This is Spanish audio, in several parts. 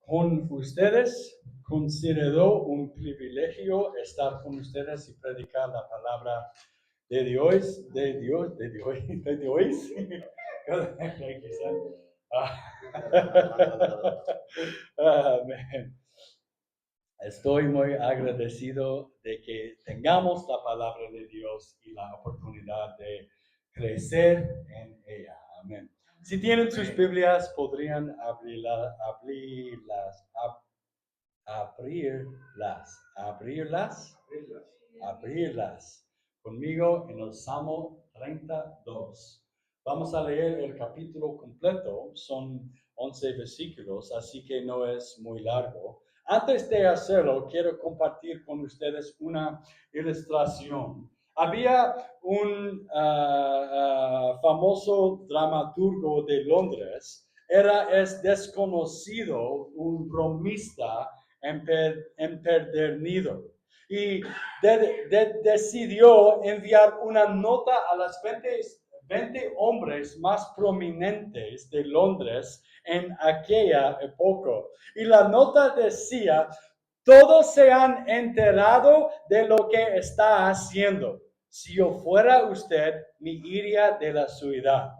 con ustedes. Considero un privilegio estar con ustedes y predicar la palabra de Dios, de Dios. Amén. Estoy muy agradecido de que tengamos la palabra de Dios y la oportunidad de crecer en ella. Amén. Si tienen sus Biblias, podrían abrirlas conmigo en el Salmo 32. Vamos a leer el capítulo completo, son 11 versículos, así que no es muy largo. Antes de hacerlo, quiero compartir con ustedes una ilustración. Había un famoso dramaturgo de Londres, es desconocido, un bromista empedernido. Y decidió enviar una nota a las 20 hombres más prominentes de Londres en aquella época. Y la nota decía: todos se han enterado de lo que está haciendo. Si yo fuera usted, me iría de la ciudad.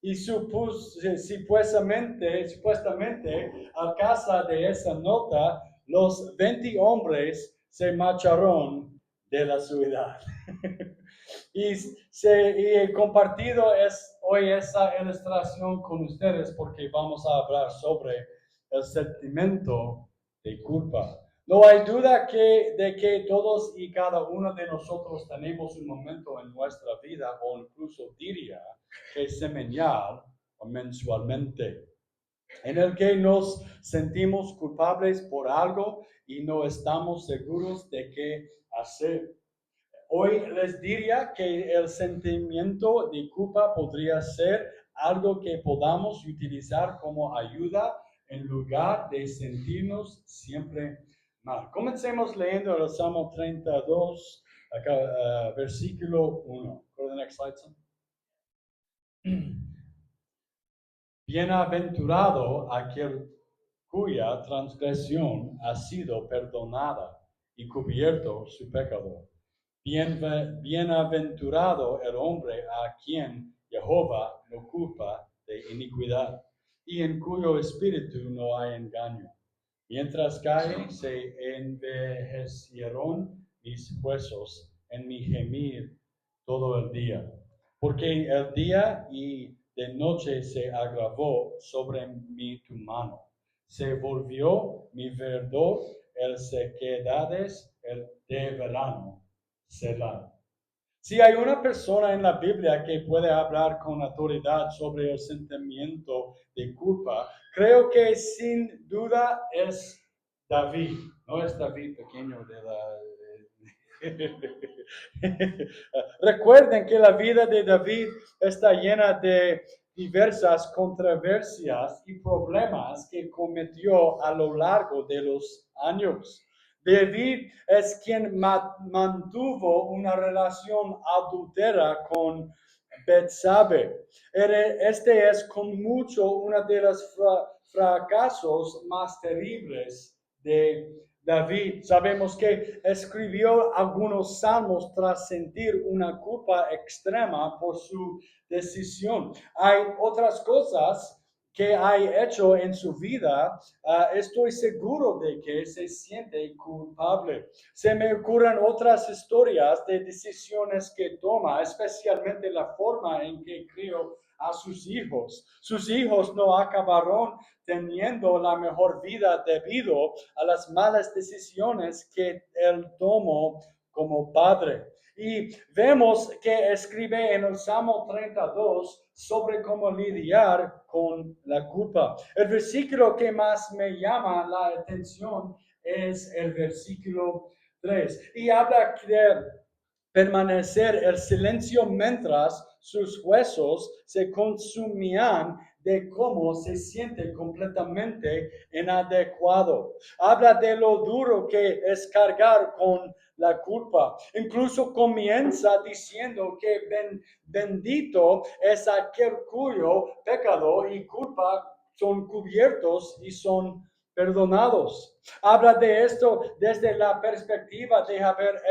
Y supuestamente, a casa de esa nota, los 20 hombres se marcharon de la ciudad. Y he compartido hoy esa ilustración con ustedes porque vamos a hablar sobre el sentimiento de culpa. No hay duda de que todos y cada uno de nosotros tenemos un momento en nuestra vida, o incluso diría que semanal o mensualmente, en el que nos sentimos culpables por algo y no estamos seguros de qué hacer. Hoy les diría que el sentimiento de culpa podría ser algo que podamos utilizar como ayuda en lugar de sentirnos siempre mal. Comencemos leyendo el Salmo 32, acá, versículo 1. Go to the next slide, son. Bienaventurado aquel cuya transgresión ha sido perdonada y cubierto su pecado. Bienaventurado el hombre a quien Jehová no culpa de iniquidad y en cuyo espíritu no hay engaño. Mientras cae, se envejecieron mis huesos en mi gemir todo el día, porque el día y de noche se agravó sobre mí tu mano. Se volvió mi verdor el sequedades de verano. Selah. Si hay una persona en la Biblia que puede hablar con autoridad sobre el sentimiento de culpa, creo que sin duda es David. No es David pequeño de la... Recuerden que la vida de David está llena de diversas controversias y problemas que cometió a lo largo de los años. David es quien mantuvo una relación adúltera con Betsabe. Este es con mucho uno de los fracasos más terribles de David. Sabemos que escribió algunos salmos tras sentir una culpa extrema por su decisión. Hay otras cosas que ha hecho en su vida, estoy seguro de que se siente culpable. Se me ocurren otras historias de decisiones que toma, especialmente la forma en que crió a sus hijos. Sus hijos no acabaron teniendo la mejor vida debido a las malas decisiones que él tomó como padre. Y vemos que escribe en el Salmo 32 sobre cómo lidiar con la culpa. El versículo que más me llama la atención es el versículo 3. Y habla de permanecer el silencio mientras sus huesos se consumían de cómo se siente completamente inadecuado. Habla de lo duro que es cargar con la culpa. Incluso comienza diciendo que bendito es aquel cuyo pecado y culpa son cubiertos y son perdonados. Habla de esto desde la perspectiva de haber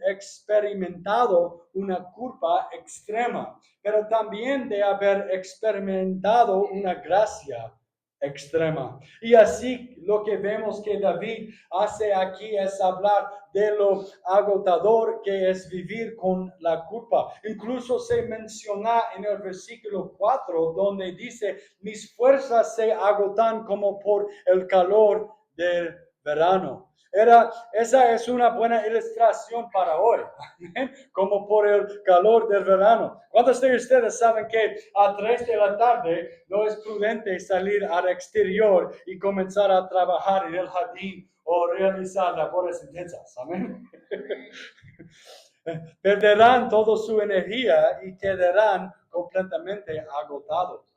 experimentado una culpa extrema, pero también de haber experimentado una gracia extrema. Y así lo que vemos que David hace aquí es hablar de lo agotador que es vivir con la culpa. Incluso se menciona en el versículo 4 donde dice, mis fuerzas se agotan como por el calor del verano. Esa es una buena ilustración para hoy, como por el calor del verano. ¿Cuántos de ustedes saben que a 3 de la tarde no es prudente salir al exterior y comenzar a trabajar en el jardín o realizar labores intensas? Amén. Perderán toda su energía y quedarán completamente agotados.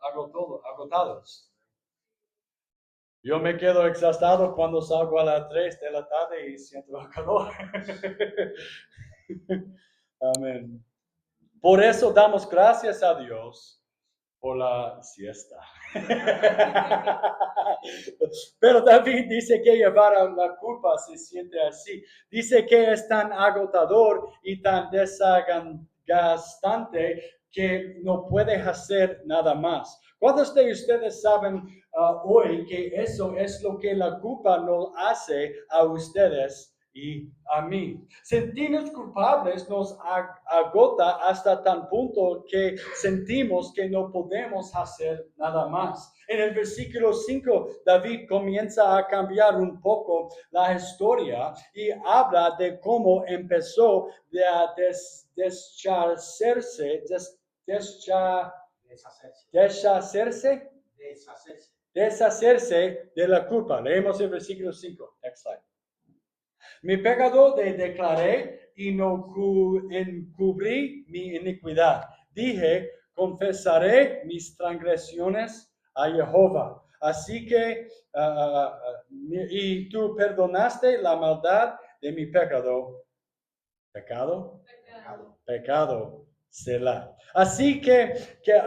Yo me quedo exhausto cuando salgo a las 3 de la tarde y siento el calor. Amén. Por eso damos gracias a Dios por la siesta. Pero David dice que llevar a la culpa se siente así. Dice que es tan agotador y tan desgastante que no puede hacer nada más. ¿Cuántos de ustedes saben hoy que eso es lo que la culpa nos hace a ustedes y a mí? Sentirnos culpables nos agota hasta tan punto que sentimos que no podemos hacer nada más. En el versículo 5, David comienza a cambiar un poco la historia y habla de cómo empezó a deshacerse de la culpa. Leemos el versículo 5. Next slide. Mi pecado declaré y no encubrí mi iniquidad. Dije, confesaré mis transgresiones a Jehová. Así que, y tú perdonaste la maldad de mi pecado. Pecado. Selah. Así que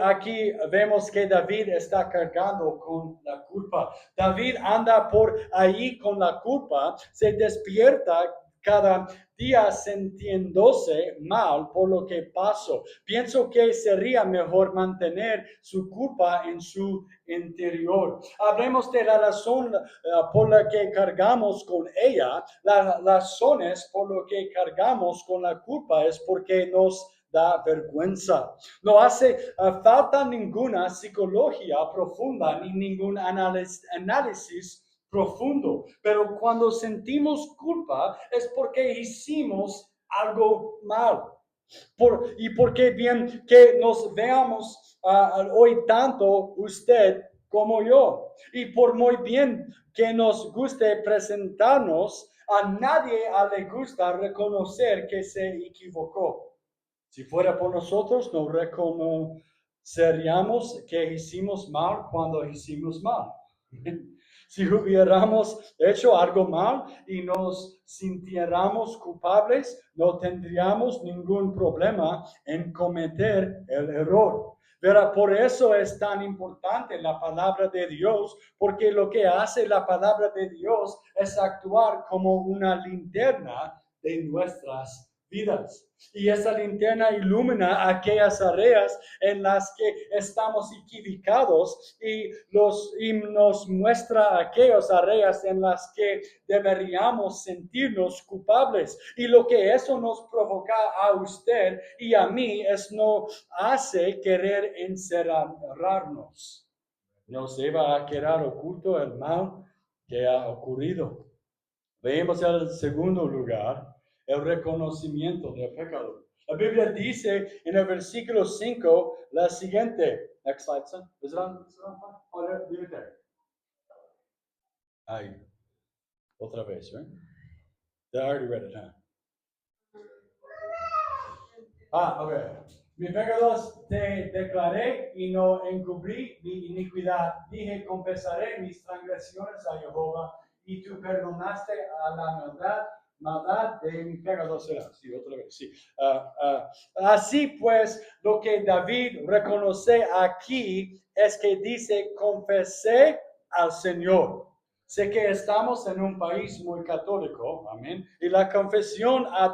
aquí vemos que David está cargando con la culpa. David anda por ahí con la culpa, se despierta cada día sintiéndose mal por lo que pasó. Pienso que sería mejor mantener su culpa en su interior. Hablemos de la razón por la que cargamos con ella. Las razones por lo que cargamos con la culpa es porque nos da vergüenza. No hace falta ninguna psicología profunda ni ningún análisis profundo, pero cuando sentimos culpa es porque hicimos algo mal. Y porque bien que nos veamos hoy tanto usted como yo, y por muy bien que nos guste presentarnos, a nadie le gusta reconocer que se equivocó. Si fuera por nosotros, no reconoceríamos que hicimos mal cuando hicimos mal. Si hubiéramos hecho algo mal y nos sintiéramos culpables, no tendríamos ningún problema en cometer el error. Pero por eso es tan importante la palabra de Dios, porque lo que hace la palabra de Dios es actuar como una linterna de nuestras vidas. Y esa linterna ilumina aquellas áreas en las que estamos equivocados y nos muestra aquellas áreas en las que deberíamos sentirnos culpables. Y lo que eso nos provoca a usted y a mí es no hace querer encerrarnos. Nos lleva a quedar oculto el mal que ha ocurrido. Veamos el segundo lugar, el reconocimiento del pecado. La Biblia dice en el versículo 5 la siguiente. Next slide, son. Is it on? Oh, leave it there. Ahí. Otra vez, right? I already read it, huh? Okay. Mis pecados te declaré y no encubrí mi iniquidad. Dije, confesaré mis transgresiones a Jehová y tú perdonaste a la maldad maldad de mi pecado será. Sí, otra vez, sí. Así pues, lo que David reconoce aquí es que dice, confesé al Señor. Sé que estamos en un país muy católico, amén, y la confesión ha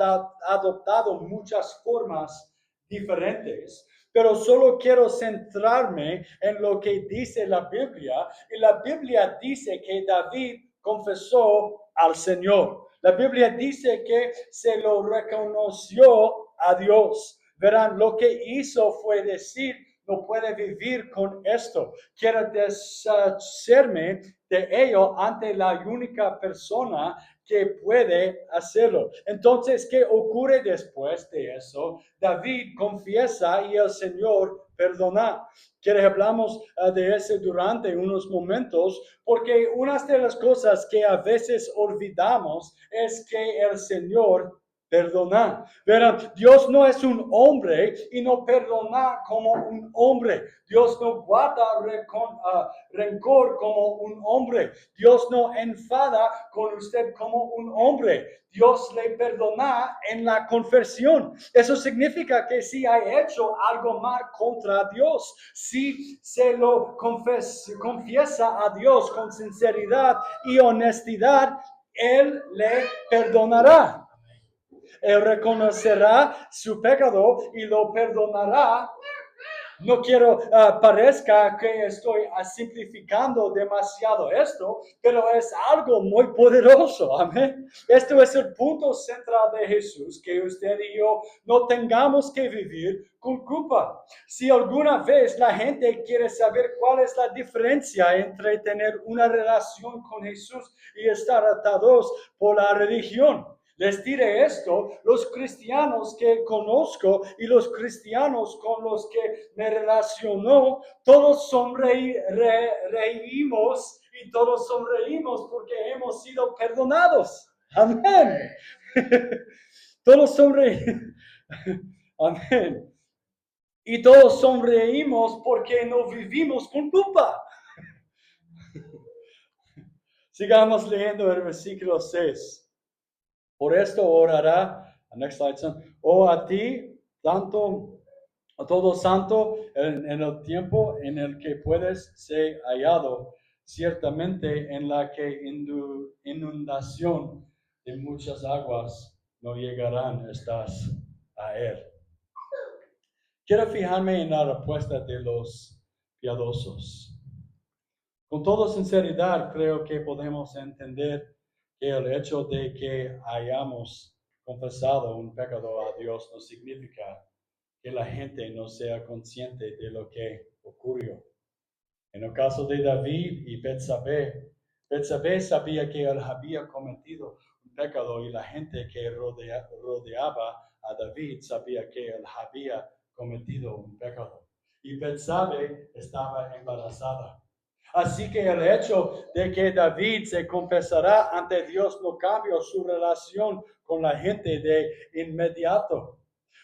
adoptado muchas formas diferentes, pero solo quiero centrarme en lo que dice la Biblia, y la Biblia dice que David confesó al Señor. La Biblia dice que se lo reconoció a Dios. Verán, lo que hizo fue decir, no puede vivir con esto. Quiero deshacerme de ello ante la única persona que puede hacerlo. Entonces, ¿qué ocurre después de eso? David confiesa y el Señor perdona. Que hablamos de eso durante unos momentos, porque una de las cosas que a veces olvidamos es que el Señor perdona. Verán, Dios no es un hombre y no perdona como un hombre. Dios no guarda rencor como un hombre. Dios no enfada con usted como un hombre. Dios le perdona en la confesión. Eso significa que si ha hecho algo mal contra Dios, si se lo confiesa a Dios con sinceridad y honestidad, Él le perdonará. Él reconocerá su pecado y lo perdonará. No quiero parezca que estoy simplificando demasiado esto, pero es algo muy poderoso. Amén. Esto es el punto central de Jesús, que usted y yo no tengamos que vivir con culpa. Si alguna vez la gente quiere saber cuál es la diferencia entre tener una relación con Jesús y estar atados por la religión, les diré esto, los cristianos que conozco y los cristianos con los que me relaciono, todos sonreímos y todos sonreímos porque hemos sido perdonados. Amén. Todos sonreímos. Amén. Y todos sonreímos porque no vivimos con culpa. Sigamos leyendo el versículo 6. Por esto orará, next slide, son, a ti, tanto, a todo santo, en el tiempo en el que puedes ser hallado, ciertamente en la que inundación de muchas aguas no llegarán estas a él. Quiero fijarme en la respuesta de los piadosos. Con toda sinceridad, creo que podemos entender que el hecho de que hayamos confesado un pecado a Dios no significa que la gente no sea consciente de lo que ocurrió. En el caso de David y Betsabé, Betsabé sabía que él había cometido un pecado y la gente que rodeaba a David sabía que él había cometido un pecado. Y Betsabé estaba embarazada. Así que el hecho de que David se confesará ante Dios no cambió su relación con la gente de inmediato.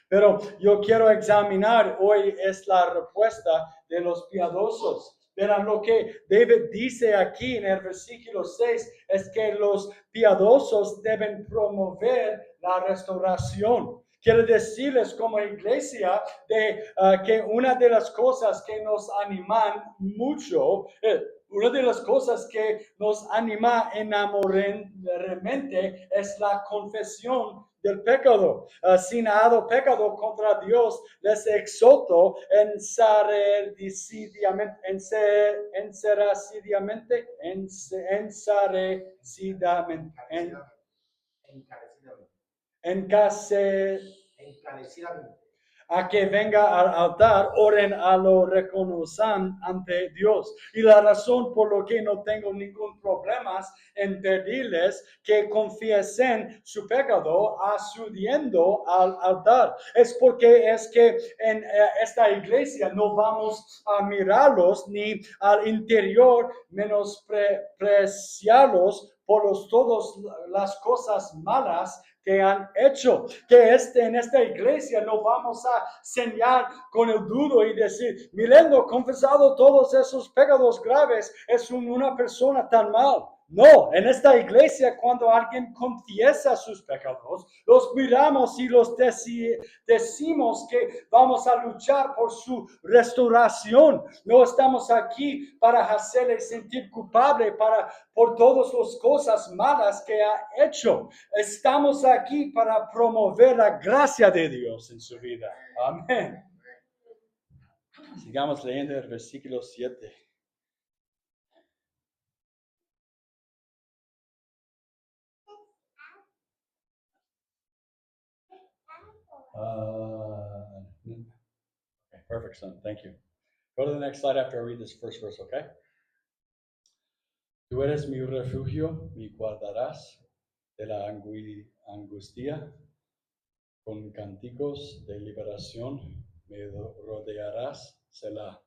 Pero yo quiero examinar hoy es la respuesta de los piadosos. Verán, lo que David dice aquí en el versículo 6 es que los piadosos deben promover la restauración. Quiero decirles como iglesia que una de las cosas que nos animan mucho, una de las cosas que nos anima enamoradamente es la confesión del pecado. Si nada pecado contra Dios, les exhorto encarecidamente a que venga al altar, oren a lo reconozcan ante Dios. Y la razón por lo que no tengo ningún problema en pedirles que confiesen su pecado acudiendo al altar es porque es que en esta iglesia no vamos a mirarlos ni al interior menospreciarlos por todas las cosas malas que han hecho, que en esta iglesia no vamos a señalar con el duro y decir, mirando confesado todos esos pecados graves, es una persona tan mal. No, en esta iglesia cuando alguien confiesa sus pecados, los miramos y los decimos que vamos a luchar por su restauración. No estamos aquí para hacerle sentir culpable por todas las cosas malas que ha hecho. Estamos aquí para promover la gracia de Dios en su vida. Amén. Sigamos leyendo el versículo 7. Okay, perfect, son. Thank you. Go to the next slide after I read this first verse, okay? Tú eres mi refugio, me guardarás de la angustia. Con cánticos de liberación me rodearás, Selah.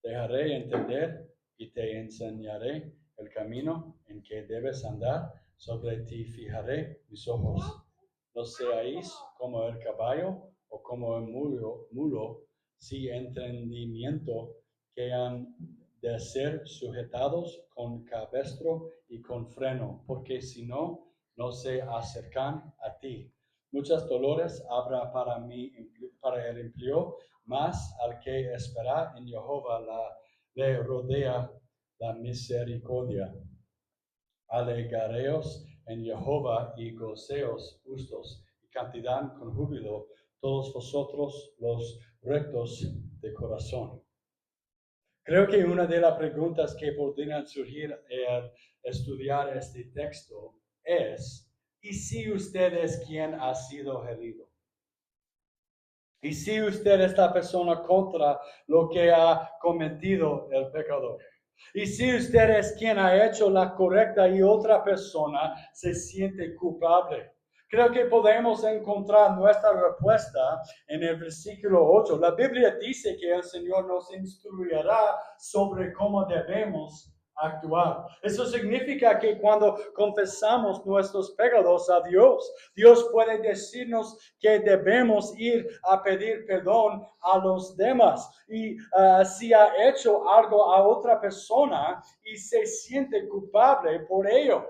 Dejaré entender y te enseñaré el camino en que debes andar. Sobre ti fijaré mis ojos. No seáis como el caballo o como el mulo, sin entendimiento, que han de ser sujetados con cabestro y con freno, porque si no, no se acercan a ti. Muchos dolores habrá para el impío, mas al que espera en Jehová le rodea la misericordia. Alegraos en Jehová y goceos justos, y cantidad con júbilo todos vosotros los rectos de corazón. Creo que una de las preguntas que podrían surgir al estudiar este texto es, ¿y si usted es quien ha sido herido? ¿Y si usted es la persona contra lo que ha cometido el pecador? Y si usted es quien ha hecho la correcta y otra persona se siente culpable. Creo que podemos encontrar nuestra respuesta en el versículo 8. La Biblia dice que el Señor nos instruirá sobre cómo debemos actuar. Eso significa que cuando confesamos nuestros pecados a Dios, Dios puede decirnos que debemos ir a pedir perdón a los demás. Y si ha hecho algo a otra persona y se siente culpable por ello,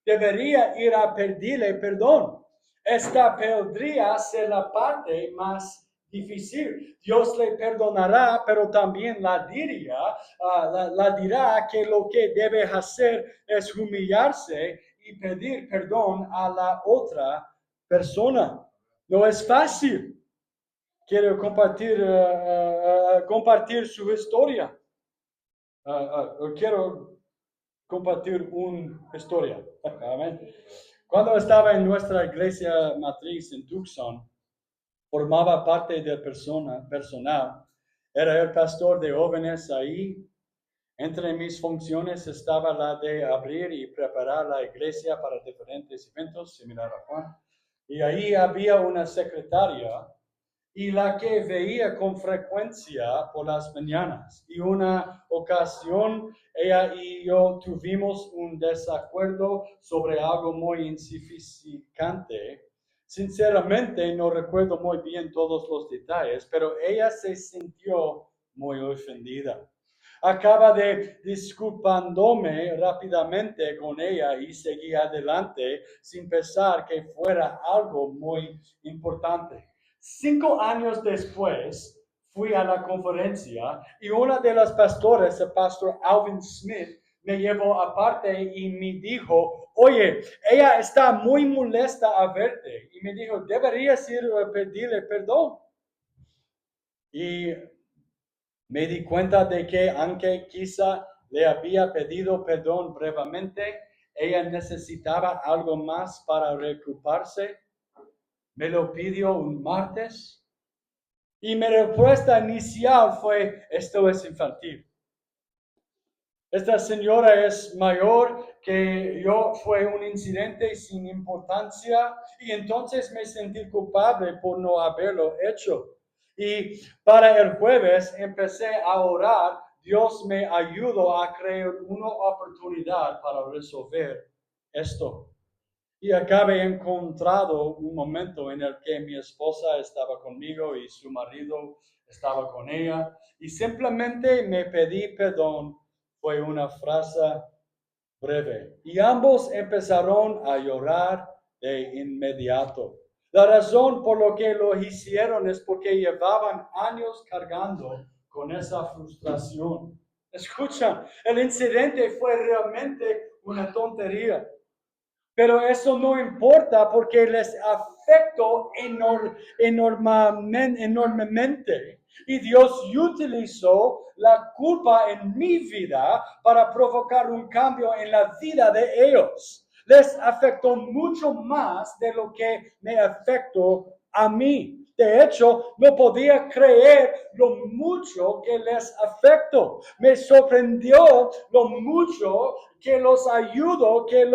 debería ir a pedirle perdón. Esta podría ser la parte más difícil. Dios le perdonará, pero también la dirá que lo que debe hacer es humillarse y pedir perdón a la otra persona. No es fácil. Quiero compartir su historia. Quiero compartir una historia. Amén. Cuando estaba en nuestra iglesia matriz en Tucson, formaba parte del personal. Era el pastor de jóvenes ahí. Entre mis funciones estaba la de abrir y preparar la iglesia para diferentes eventos, similar a Juan. Y ahí había una secretaria y la que veía con frecuencia por las mañanas. Y una ocasión ella y yo tuvimos un desacuerdo sobre algo muy insignificante. Sinceramente no recuerdo muy bien todos los detalles, pero ella se sintió muy ofendida. Acaba de disculpándome rápidamente con ella y seguí adelante sin pensar que fuera algo muy importante. 5 años después, fui a la conferencia y una de las pastores, el pastor Alvin Smith, me llevó aparte y me dijo, oye, ella está muy molesta a verte. Y me dijo, deberías ir a pedirle perdón. Y me di cuenta de que aunque quizá le había pedido perdón brevemente, ella necesitaba algo más para recuperarse. Me lo pidió un martes. Y mi respuesta inicial fue, esto es infantil. Esta señora es mayor que yo, fue un incidente sin importancia y entonces me sentí culpable por no haberlo hecho. Y para el jueves empecé a orar, Dios me ayudó a crear una oportunidad para resolver esto. Y acabé encontrado un momento en el que mi esposa estaba conmigo y su marido estaba con ella y simplemente me pedí perdón. Fue una frase breve. Y ambos empezaron a llorar de inmediato. La razón por lo que lo hicieron es porque llevaban años cargando con esa frustración. Escucha, el incidente fue realmente una tontería. Pero eso no importa porque les afectó enormemente. Y Dios utilizó la culpa en mi vida para provocar un cambio en la vida de ellos. Les afectó mucho más de lo que me afectó a mí. De hecho, no podía creer lo mucho que les afectó. Me sorprendió lo mucho que los ayudó, que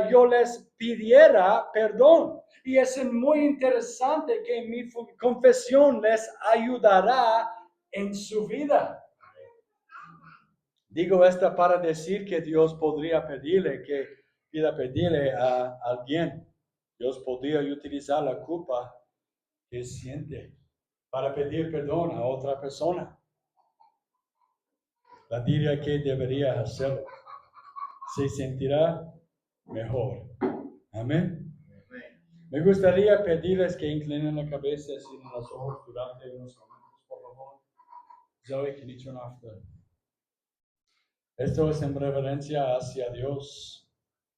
yo les pidiera perdón. Y es muy interesante que mi confesión les ayudará en su vida. Digo esta para decir que Dios podría pedirle a alguien. Dios podría utilizar la culpa que siente para pedir perdón a otra persona. La diría que debería hacerlo. Se sentirá mejor. Amén. Me gustaría pedirles que inclinen la cabeza y cierren los ojos durante unos momentos, por favor. Zoe, can you turn off the... Esto es en reverencia hacia Dios.